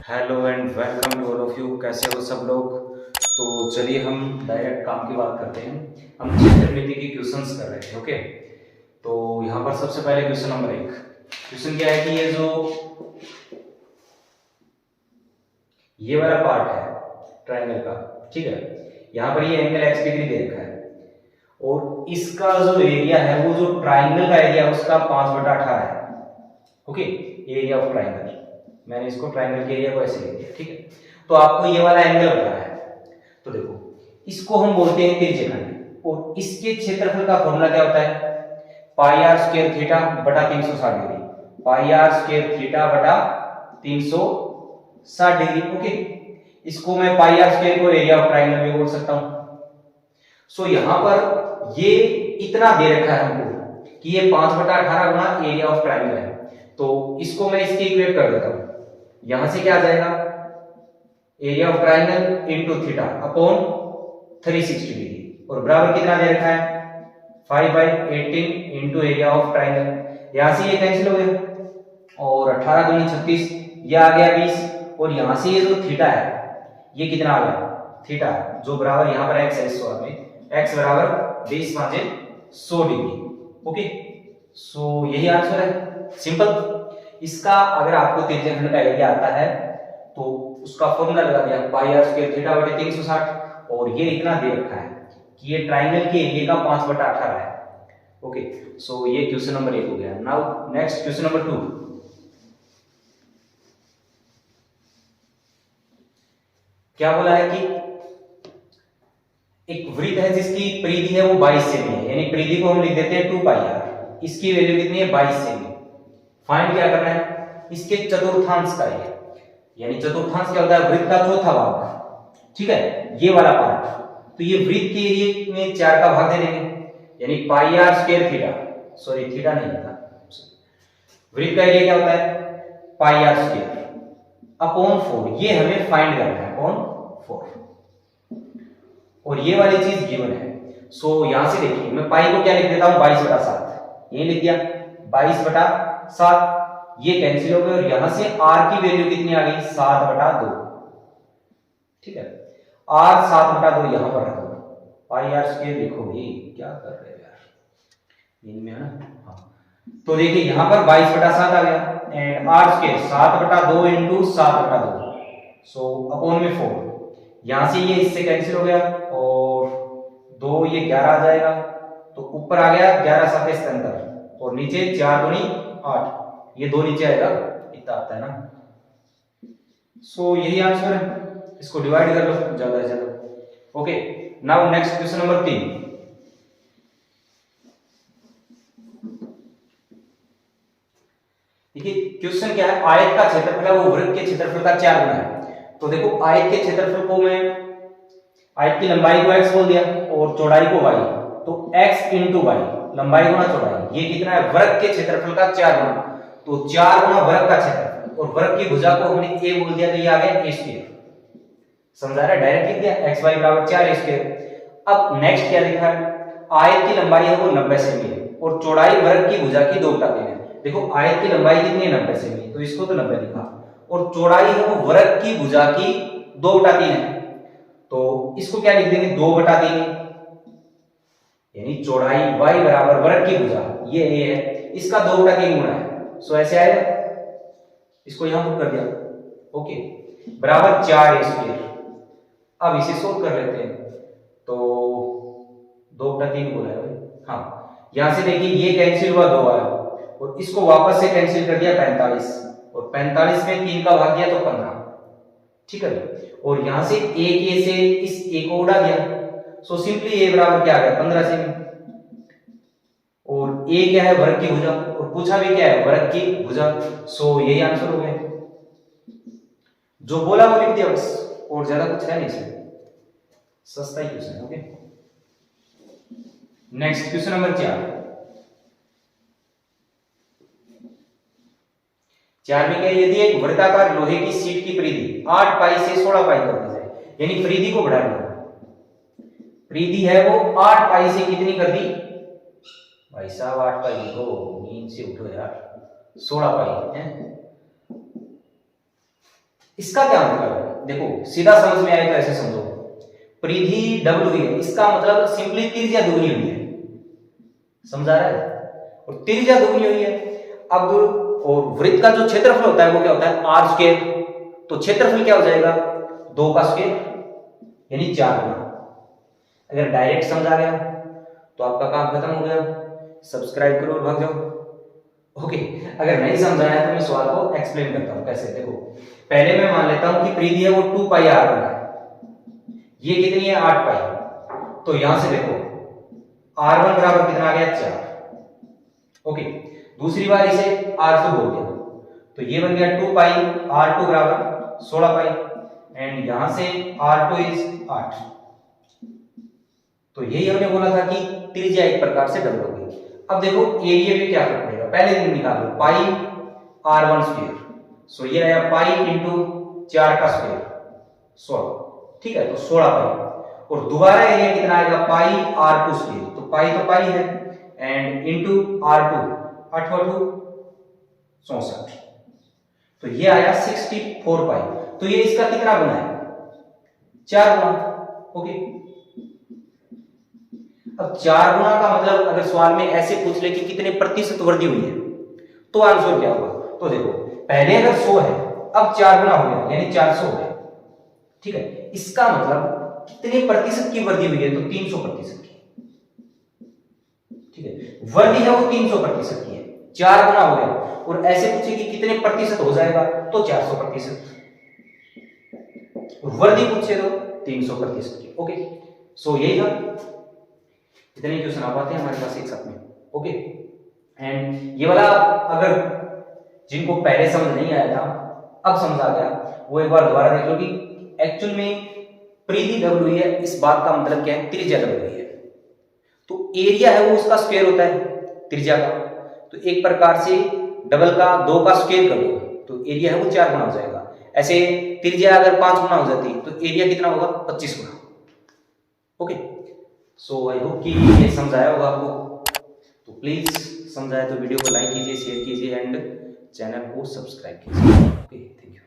Hello and welcome to all of you. कैसे हो सब लोग। तो चलिए हम डायरेक्ट काम की बात करते हैं। हम क्षेत्रमिति की क्वेश्चंस कर रहे थे। ओके, तो यहाँ पर सबसे पहले क्वेश्चन नंबर 1। क्वेश्चन क्या है कि ये वाला पार्ट है ट्राइंगल का, ठीक है। यहाँ पर ये एंगल एक्स डिग्री दे रखा है और इसका जो एरिया है वो जो ट्राइंगल का एरिया है उसका 5/18 है। ओके, एरिया ऑफ ट्राइंगल, मैंने इसको ट्राइंगल के एरिया को ऐसे लिख दिया, ठीक है। तो आपको ये वाला एंगल बताना है। तो देखो, इसको हम बोलते हैं तिर्यकखंड और इसके क्षेत्रफल का फॉर्मूला क्या होता है? पाई आर स्क्वायर थीटा बटा 360 degree. Pi are square theta बटा 360 डिग्री। ओके, इसको मैं पाई आर स्क्वायर को एरिया ऑफ ट्राइंगल में बोल सकता हूं। सो यहां पर ये इतना दे रखा है हमको कि ये 5/18 गुना एरिया ऑफ ट्राइंगल है। तो इसको मैं इसके इक्वेट कर देता हूं। यहां से क्या आ जाएगा? Area of triangle into theta upon 360 degree और बराबर कितना दे रखा है? 5/18 इनटू एरिया ऑफ ट्राइंगल। यहां से ये कैंसिल हो गया और 18 दूनी 36, ये आ गया 20 और यहां से ये जो थीटा है ये कितना आ गया? थीटा, जो बराबर यहां पर x है इस वाले में, x बराबर 20 5 100 डिग्री। ओके, सो यही आंसर है, सिंपल। इसका अगर आपको तिर्यकखंड का एरिया आता है तो उसका फॉर्मूला लगा दिया, पाई आर स्क्वायर थीटा बटे 360 और ये इतना दे रखा है कि ये ट्राइंगल के एरिया का 5/18 है। ओके, सो ये क्वेश्चन नंबर 1 हो गया। Now next question number 2। क्या बोला है कि एक वृत्त है जिसकी परिधि है वो 22 सेमी है, यानी परिधि को हम लिख देते हैं 2 पाई आर। इसकी वैल्यू कितनी है? 22 सेमी। फाइंड क्या करना है? इसके चतुर्थांश का एरिया, यानी चतुर्थांश क्या होता है? वृत्त का चौथा भाग, ठीक है, ये वाला पार्ट। तो ये वृत्त के एरिया में 4 का भाग दे देंगे, यानी pi are square theta, sorry theta नहीं था, वृत्त का एरिया क्या होता है? Pi are square upon 4। ये हमें फाइंड करना है, अपॉन 4। और ये वाली चीज गिवन है। सो यहां से देखिए, मैं पाई को क्या लिख देता हूं? 22/7, ये लिख दिया 22/7। ये कैंसिल हो गए और यहां से r की वैल्यू कितनी आ गई? 7/2, ठीक है। r 7/2 यहां पर रखो, पाई आर स्क्वायर लिखो भाई, क्या कर रहे हो यार इनमें, है ना। हाँ, तो देखिए यहां पर 22/7 आ गया and r square 7/2 into 7/2, so upon में 4। यहां से ये इससे कैंसिल हो गया और 2 ये 11 आ जाएगा, तो ऊपर आ गया 11 7 77 और नीचे 4 दूनी 8, ये 2 नीचे आएगा, इतना आता है ना। सो यही आंसर है, इसको डिवाइड कर लो ज्यादा से ज्यादा। Okay, now next question number 3। देखिए क्वेश्चन क्या है? आयत का क्षेत्रफल है वो वृत्त के क्षेत्रफल का 4 गुना है। तो देखो, आयत के क्षेत्रफल को मैं, आयत की लंबाई को x बोल दिया और चौड़ाई को y, तो x इंटू वाई, लंबाई गुना चौड़ाई, ये कितना है? वर्ग के क्षेत्रफल का 4 गुना। तो 4 गुना वर्ग का क्षेत्रफल और वर्ग की भुजा को हमने a बोल दिया, तो ये आ गया a स्क्वायर। समझा रहा है? डायरेक्ट लिख दिया, x y बराबर 4 a स्क्वायर। अब नेक्स्ट क्या लिखा है? आयत की लंबाई है वो 90 सेमी है और चौड़ाई वर्ग की भुजा की 2/3 है। देखो आयत की लंबाई कितनी है? 90 सेमी, तो इसको तो 90 लिखा और चौड़ाई है वो वर्ग की भुजा की 2/3 है, तो इसको क्या लिख देंगे? 2/3, यानी चौड़ाई y बराबर वर्ग की भुजा, ये a है, इसका 2/3 गुना है। सो ऐसे आएगा, इसको यहां पुट कर दिया। ओके, बराबर 4 a स्क्वायर। अब इसे सोल्व कर लेते हैं, तो 2/3 गुना है। हाँ, यहां से देखिए ये कैंसिल हुआ, 2 आया और इसको वापस से कैंसिल कर दिया 45 और 45 में 3 का भाग दिया तो 15, ठीक है। और यहां से a के से इस a को उड़ा दिया, सो सिंपली a बराबर क्या आ गया? 15 सेमी। और a क्या है? वर्ग की भुजा, और पूछा भी क्या है? वर्ग की भुजा। सो यही आंसर हो गया, जो बोला वो लिख दिया बस, और ज्यादा कुछ है नहीं इसमें, सस्ता ही क्वेश्चन है। ओके, नेक्स्ट क्वेश्चन नंबर 4 में क्या? यदि एक वृत्ताकार लोहे की शीट की परिधि 8 पाई से 16 पाई कर दी जाए, यानी परिधि को बढ़ा दिया, परिधि है वो 8 पाई से कितनी कर दी? भाई साहब 8 पाई लिखो, नींद से उठो यार, 16 पाई है। इसका क्या मतलब है, देखो सीधा समझ में आए तो ऐसे समझो, परिधि W है, इसका मतलब सिंपली त्रिज्या दुगनी हुई है, समझा रहा है, और त्रिज्या दुगनी हुई है। अब और वृत्त का जो क्षेत्रफल होता है वो क्या होता है आर स्क्वायर, तो क्षेत्रफल क्या हो जाएगा 2 का स्क्वायर यानी 4 गुना। अगर डायरेक्ट समझा गया तो आपका काम खत्म हो गया, सब्सक्राइब करो और भाग जाओ। ओके, अगर नहीं समझाया तो मैं सवाल को एक्सप्लेन करता हूं कैसे। देखो पहले मैं मान लेता हूं कि परिधि है वो 2 पाई r1 है, ये कितनी है 8 पाई, तो यहां से देखो r1 बराबर कितना आ गया 4। ओके, दूसरी बार इसे r2 बोल दिया, तो ये बन गया 2 पाई, r2 बराबर 16 पाई, एंड यहां से r2 इज 8। तो यही हमने बोला था कि त्रिज्या एक प्रकार से डबल हो गई। अब देखो एरिया में क्या फर्क पड़ेगा, पहले दिन निकाल लो, पाई r1 स्क्वायर, सो ये आया पाई इंटू 4 का स्क्वायर 16, ठीक है, तो 16 पाई, और दोबारा एरिया कितना आएगा पाई r2 स्क्वायर, तो पाई है, एंड इंटू r2 8 8 64, तो ये आया 64 पाई। तो ये इसका कितना गुना है 4 गुना। ओके, अब 4 गुना का मतलब अगर सवाल में ऐसे पूछ ले कि कितने प्रतिशत वृद्धि हुई है तो आंसर क्या होगा, तो देखो पहले अगर 100 है अब 4 गुना हो गया यानी 400 हो गया, ठीक है, इसका मतलब कितने प्रतिशत की वृद्धि हुई है तो 300% की, ठीक है, वृद्धि है वो 300% की है, 4 गुना हो गया, और ऐसे पूछे कि कितने प्रतिशत हो जाएगा तो 400%, वृद्धि पूछे तो 300% की। ओके, सो यही था, इतने क्वेश्चन आ पाते हैं हमारे पास एक साथ में। ओके, एंड ये वाला अगर जिनको पहले समझ नहीं आया था अब समझ आ गया, वो एक बार दोबारा देख लो कि एक्चुअल में परिधि W है, इस बात का मतलब क्या है त्रिज्या W है, तो एरिया है वो उसका स्क्वायर होता है त्रिज्या का, तो एक प्रकार से डबल का 2 का स्क्वायर कर दो तो एरिया है वो 4 गुना हो जाएगा। ऐसे त्रिज्या अगर 5 गुना हो जाती तो एरिया कितना होगा 25 गुना। ओके, सो आई होप कि ये समझाया होगा आपको, तो प्लीज समझाया तो वीडियो को लाइक कीजिए, शेयर कीजिए एंड चैनल को सब्सक्राइब कीजिए। Okay, thank you.